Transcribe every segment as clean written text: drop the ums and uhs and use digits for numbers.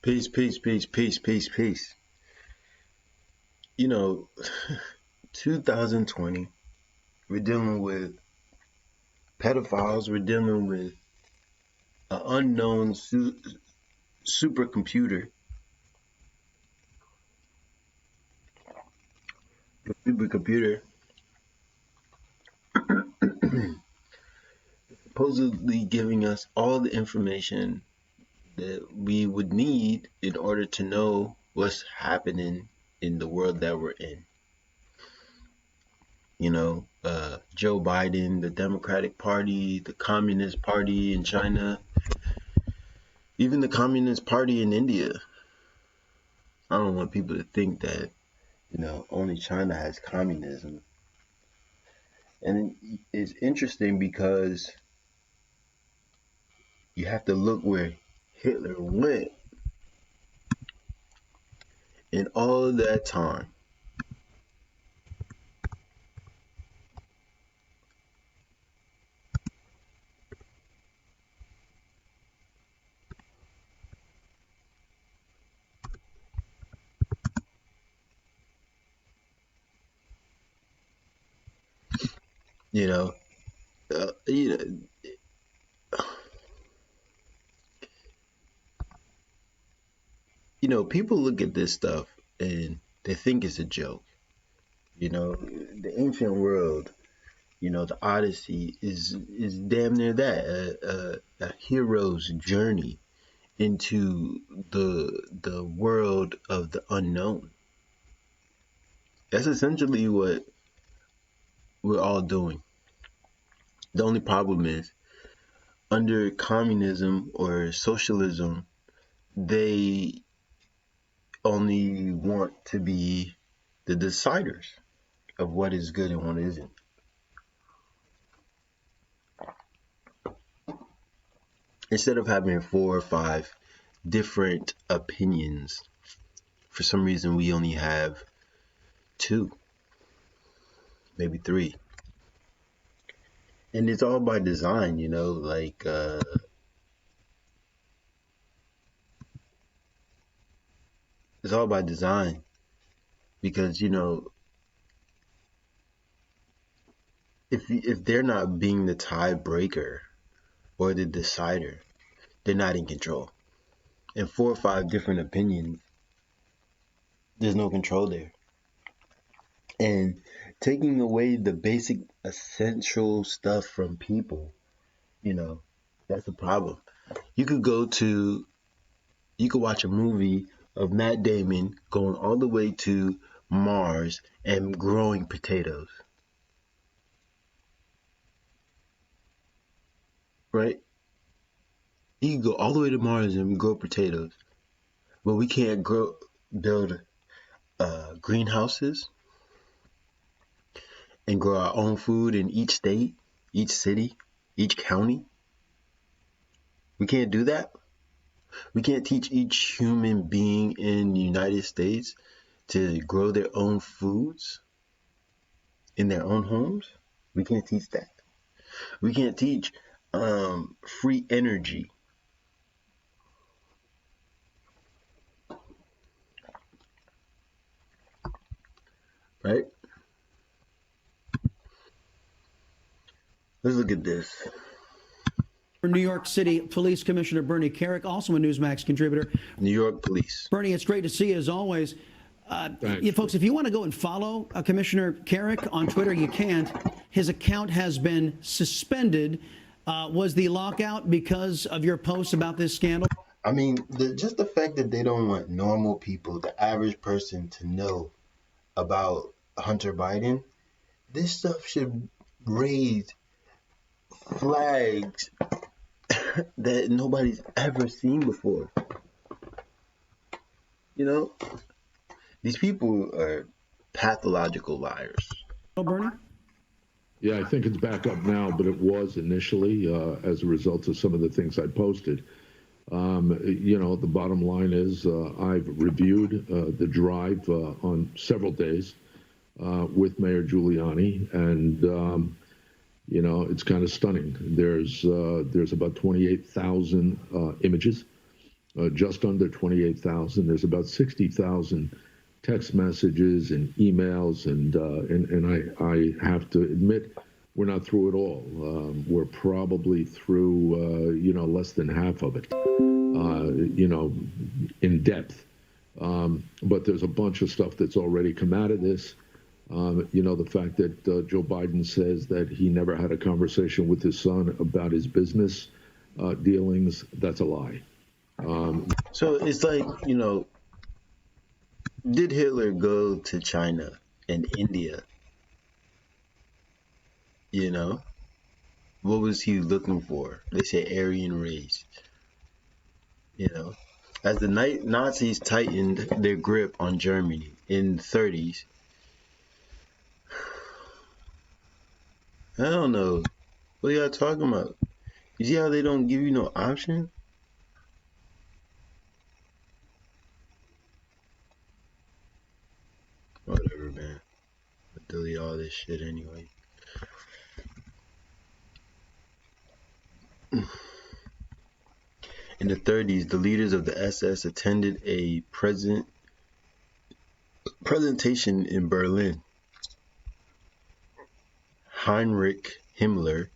Peace, peace, peace, peace, peace, peace. You know, 2020, we're dealing with pedophiles, we're dealing with an unknown supercomputer. The supercomputer supposedly giving us all the information that we would need in order to know what's happening in the world that we're in. Joe Biden, the Democratic Party, the Communist Party in China, even the Communist Party in India. I don't want people to think that, only China has communism. And it's interesting because you have to look where Hitler went in all of that time. You know, uh, you know, people look at this stuff and they think it's a joke. The ancient world, the Odyssey is damn near that a hero's journey into the world of the unknown. That's essentially what we're all doing. The only problem is under communism or socialism, they only want to be the deciders of what is good and what isn't. Instead of having 4 or 5 different opinions, for some reason we only have 2, maybe 3. And it's all by design, it's all by design because, if they're not being the tiebreaker or the decider, they're not in control. And 4 or 5 different opinions, there's no control there. And taking away the basic essential stuff from people, that's a problem. You could watch a movie of Matt Damon going all the way to Mars and growing potatoes. Right? He can go all the way to Mars and grow potatoes. But we can't build greenhouses and grow our own food in each state, each city, each county. We can't do that. We can't teach each human being in the United States to grow their own foods in their own homes. We can't teach that. We can't teach free energy. Right? Let's look at this. New York City Police Commissioner Bernie Kerik, also a Newsmax contributor. New York Police. Bernie, it's great to see you as always. Folks, if you want to go and follow Commissioner Kerik on Twitter, you can't. His account has been suspended. Was the lockout because of your posts about this scandal? I mean, just the fact that they don't want normal people, the average person, to know about Hunter Biden, this stuff should raise flags that nobody's ever seen before. These people are pathological liars. Bernie? Yeah, I think it's back up now, but it was initially as a result of some of the things I posted. The bottom line is I've reviewed the drive on several days with Mayor Giuliani, and it's kind of stunning. There's about 28,000 images just under 28,000. There's about 60,000 text messages and emails, and I have to admit, we're not through it all. We're probably through, less than half of it, in depth. But there's a bunch of stuff that's already come out of this. The fact that Joe Biden says that he never had a conversation with his son about his business dealings, that's a lie. So it's like, did Hitler go to China and India? What was he looking for? They say Aryan race. As the Nazis tightened their grip on Germany in the 30s, I don't know. What are y'all talking about? You see how they don't give you no option? Whatever, man. I'll delete all this shit anyway. In the 30s, the leaders of the SS attended a presentation in Berlin. Heinrich Himmler,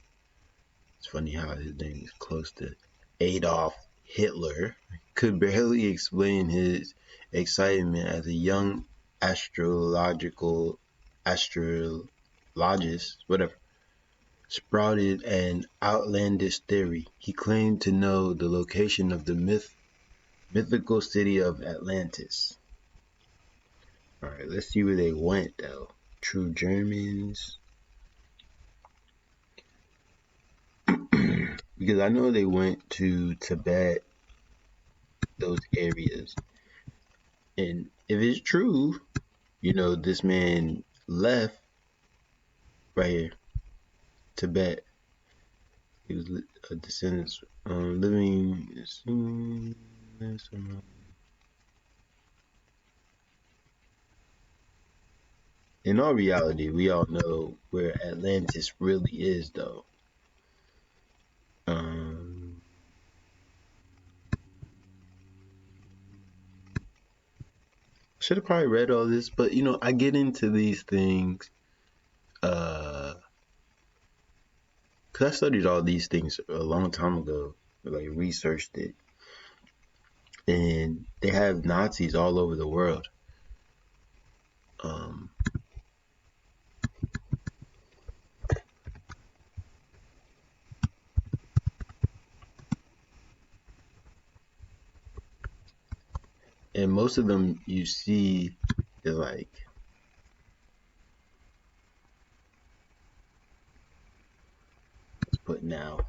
it's funny how his name is close to Adolf Hitler, could barely explain his excitement as a young astrologist, sprouted an outlandish theory. He claimed to know the location of the mythical city of Atlantis. Alright, let's see where they went though. True Germans. Because I know they went to Tibet, those areas. And if it's true, this man left right here, Tibet. He was a descendant living. In all reality, we all know where Atlantis really is, though. Should have probably read all this, but I get into these things because I studied all these things a long time ago, like researched it, and they have Nazis all over the world. And most of them you see, they're like, let's put now.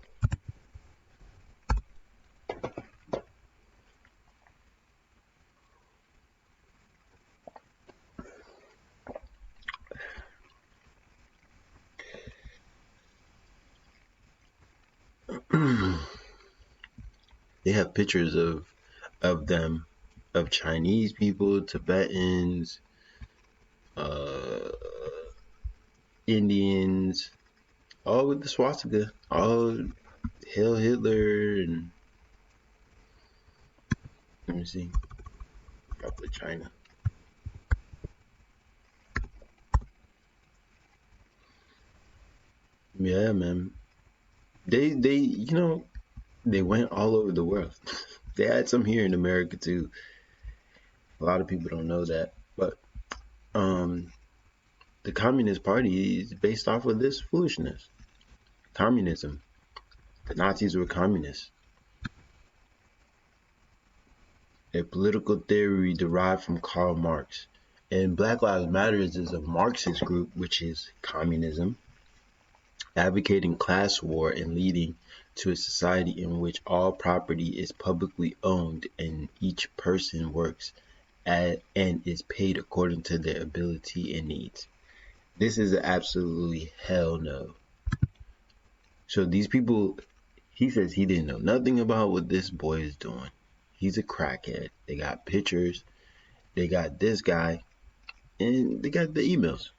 They have pictures of them, of Chinese people, Tibetans, Indians, all with the swastika, all Hail Hitler, and let me see, I'll put China. Yeah, man. They they went all over the world. They had some here in America too. A lot of people don't know that, but the Communist Party is based off of this foolishness. Communism. The Nazis were communists. A political theory derived from Karl Marx. And Black Lives Matter is a Marxist group, which is communism, advocating class war and leading to a society in which all property is publicly owned and each person works and is paid according to their ability and needs. This is absolutely hell no. So these people, he says he didn't know nothing about what this boy is doing. He's a crackhead. They got pictures. They got this guy. And they got the emails.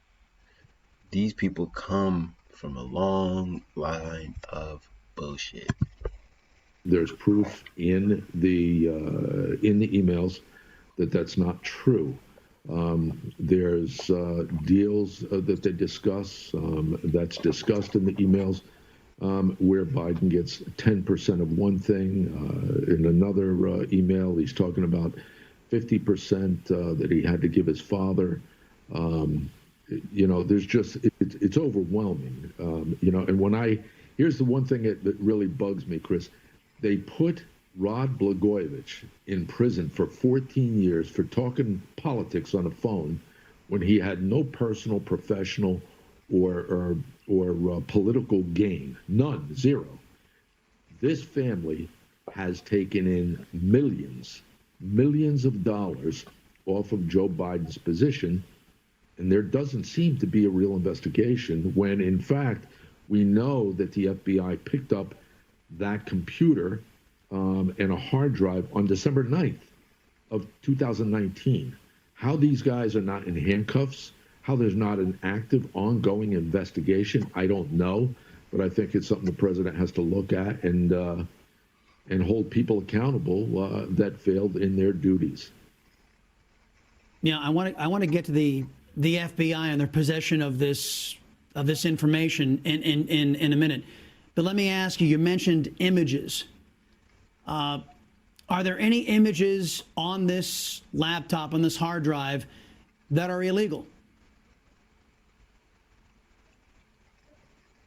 These people come from a long line of bullshit. there's proof in the emails that that's not true. There's deals that they discuss that's discussed in the emails where Biden gets 10% of one thing. In another email, he's talking about 50% that he had to give his father. There's just, it's overwhelming. And here's the one thing that really bugs me, Chris. They put Rod Blagojevich in prison for 14 years for talking politics on a phone when he had no personal, professional, or political gain. None, zero. This family has taken in millions of dollars off of Joe Biden's position, and there doesn't seem to be a real investigation when, in fact, we know that the FBI picked up that computer and a hard drive on December 9th of 2019. How these guys are not in handcuffs, how there's not an active, ongoing investigation, I don't know. But I think it's something the president has to look at and hold people accountable that failed in their duties. Yeah, I want to get to the FBI and their possession of this information in a minute. But let me ask you, you mentioned images. Are there any images on this laptop, on this hard drive, that are illegal?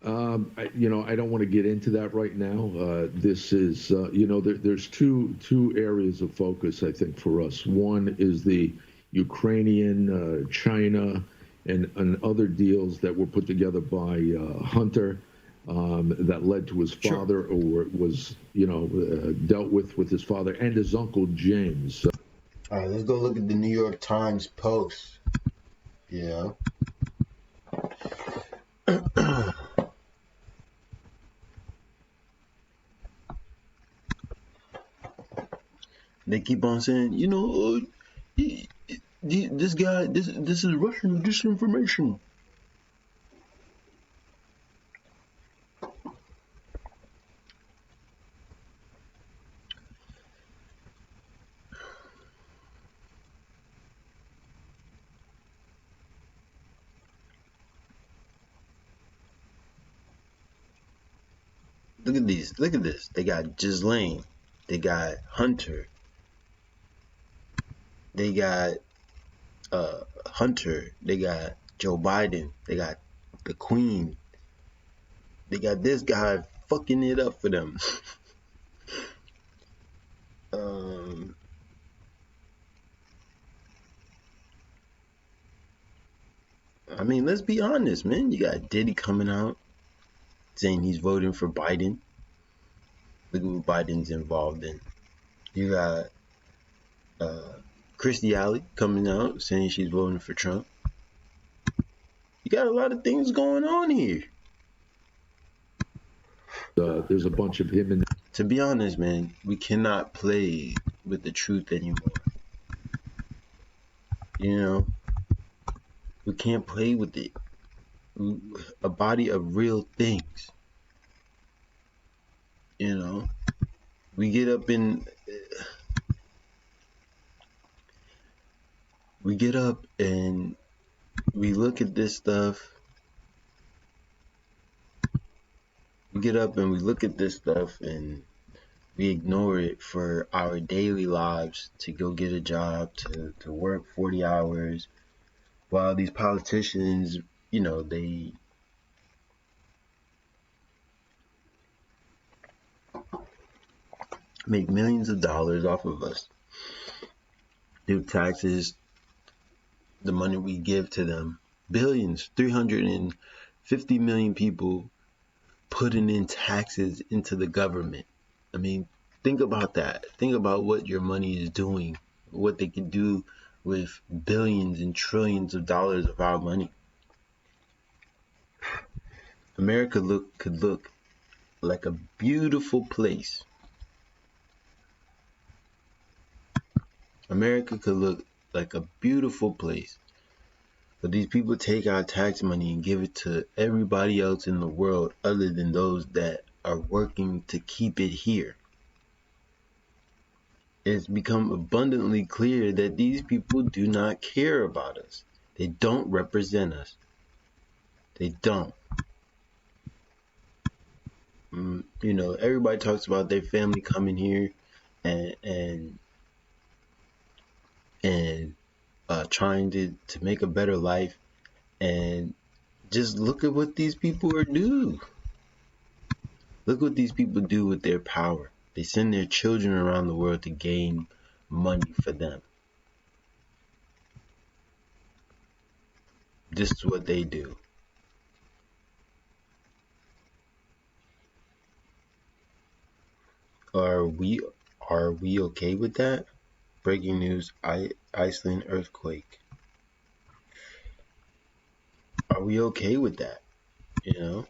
I don't want to get into that right now. This is, there's two areas of focus, I think, for us. One is the Ukrainian, China, and other deals that were put together by Hunter that led to his father, or was, dealt with his father and his uncle James. All right, let's go look at the New York Times Post. Yeah. They keep on saying, this guy, this is Russian disinformation. Look at these. Look at this. They got Ghislaine. They got Hunter. They got Hunter. They got Joe Biden. They got the Queen. They got this guy fucking it up for them. I mean, let's be honest, man. You got Diddy coming out saying he's voting for Biden. Look at what Biden's involved in. You got Christy Alley coming out saying she's voting for Trump. You got a lot of things going on here. There's a bunch of him in. To be honest, man, we cannot play with the truth anymore. We can't play with it. A body of real things. We get up and we look at this stuff. We get up and we look at this stuff and we ignore it for our daily lives, to go get a job, to work 40 hours, while these politicians, they make millions of dollars off of us. Their taxes, the money we give to them, billions, 350 million people putting in taxes into the government. I mean, think about that. Think about what your money is doing, what they can do with billions and trillions of dollars of our money. America could look like a beautiful place. America could look like a beautiful place. But these people take our tax money and give it to everybody else in the world other than those that are working to keep it here. it's become abundantly clear that these people do not care about us. They don't represent us. They don't. You know, everybody talks about their family coming here and trying to make a better life, and just look at what these people are doing. Look what these people do with their power. They send their children around the world to gain money for them. This is what they do. Are we okay with that? Breaking news: Iceland earthquake. Are we okay with that? You know?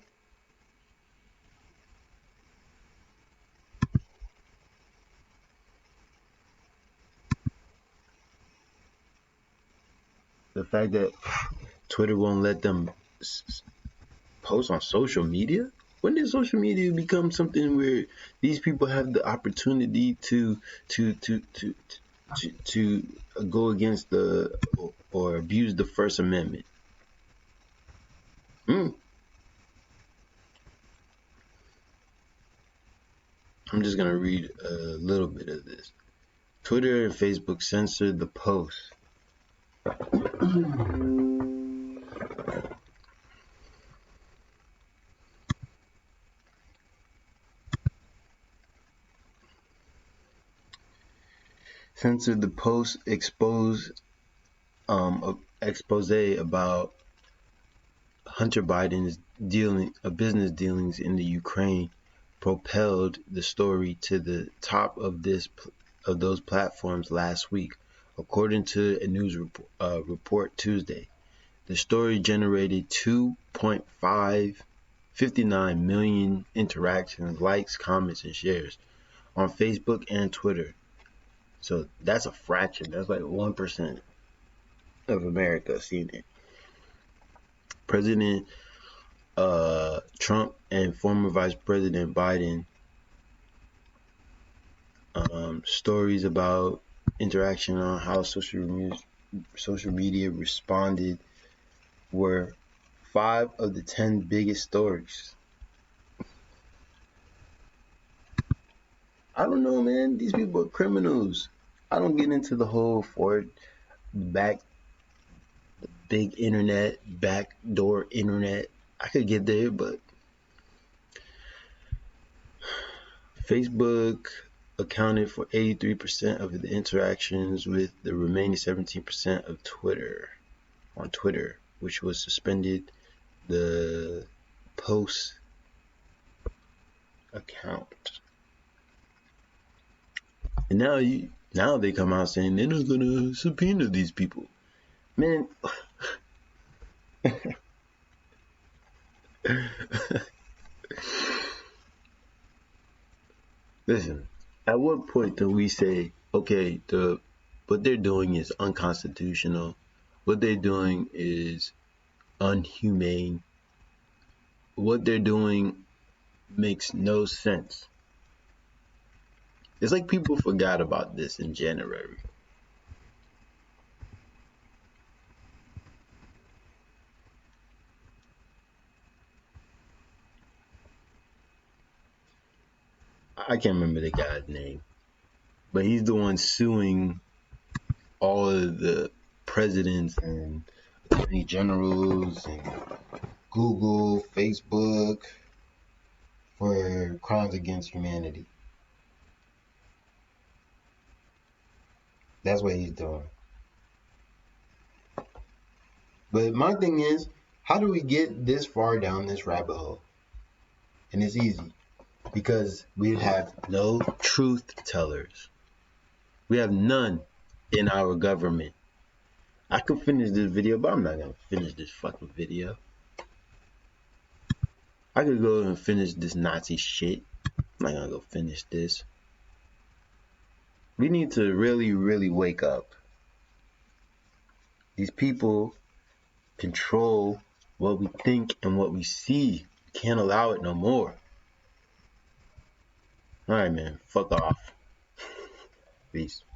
The fact that Twitter won't let them post on social media? When did social media become something where these people have the opportunity to go against or abuse the First Amendment? I'm just gonna read a little bit of this. Twitter and Facebook censored the post. Censored the post expose about Hunter Biden's business dealings in the Ukraine, propelled the story to the top of those platforms last week, according to a news report Tuesday. The story generated 2.59 million interactions, likes, comments, and shares on Facebook and Twitter. So that's a fraction. That's like 1% of America seeing it. President Trump and former Vice President Biden, stories about interaction on how social media responded were 5 of the 10 biggest stories. I don't know, man. These people are criminals. I don't get into the whole big internet, backdoor internet. I could get there, but Facebook accounted for 83% of the interactions, with the remaining 17% of on Twitter, which was suspended the post account. And now they come out saying they're not gonna subpoena these people. Man, listen, at what point do we say, okay, what they're doing is unconstitutional, what they're doing is unhumane, what they're doing makes no sense? It's like people forgot about this in January. I can't remember the guy's name, but he's the one suing all of the presidents and attorney generals and Google, Facebook for crimes against humanity. That's what he's doing. But my thing is, how do we get this far down this rabbit hole? And it's easy, because we have no truth tellers. We have none in our government. I could finish this video, but I'm not going to finish this fucking video. I could go and finish this Nazi shit. I'm not going to go finish this. We need to really, really wake up. These people control what we think and what we see. Can't allow it no more. Alright, man. Fuck off. Peace.